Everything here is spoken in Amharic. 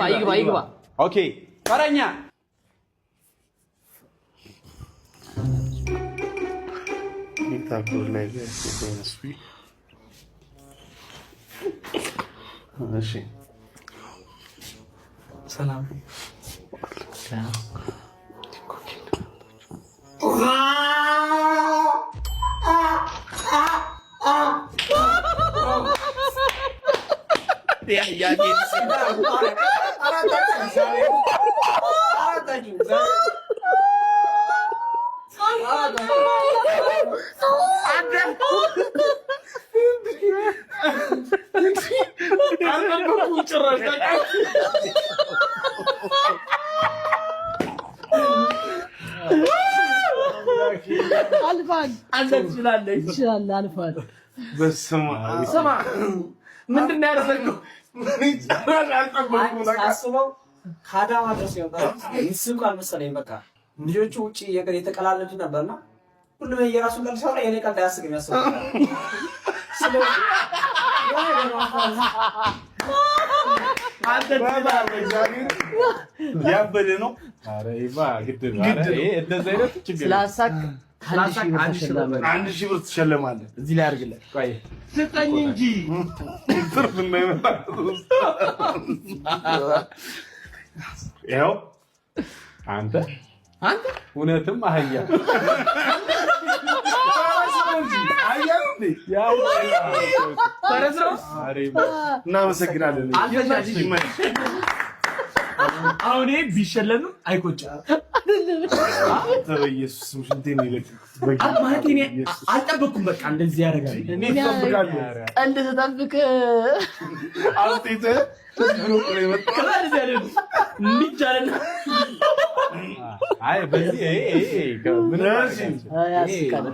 ይግባ። ኦኬ ፈረኛ ሰላም አልፋን አንተ ትችላለህ አልፋን በስማ ስማ ምንድን ነው ያደረገው? ሳስበው ከአዳማ ድረስ ይወጣል ይስቁ አልመሰለኝ። በቃ ልጆቹ ውጪ የተቀላለዱ ነበርና ሁሉም የራሱን ቀልድ ሲያወራ የኔ ቀልድ አያስቅም ያስባል። ስለዚህ አንተ ያበደ ነው። ኧረ ይባ ግድ ነው። እንደዛ አይነት ችግር ስላሳቅ አንድ ሺህ ብር ትሸለማለህ። እዚህ ላይ አድርግለት። ቆይ ስጠኝ እንጂ ትርፍ እንዳይመጣ። ይኸው አንተ እውነትም አህያ እናመሰግናለን። አሁን ቢሸለምም አይቆጭም። በኢየሱስም ሽንቴን አልጠበኩም። በቃ እንደዚህ ያደርጋል። ቀልድ ስጠብቅ በዚህ ያስቃል።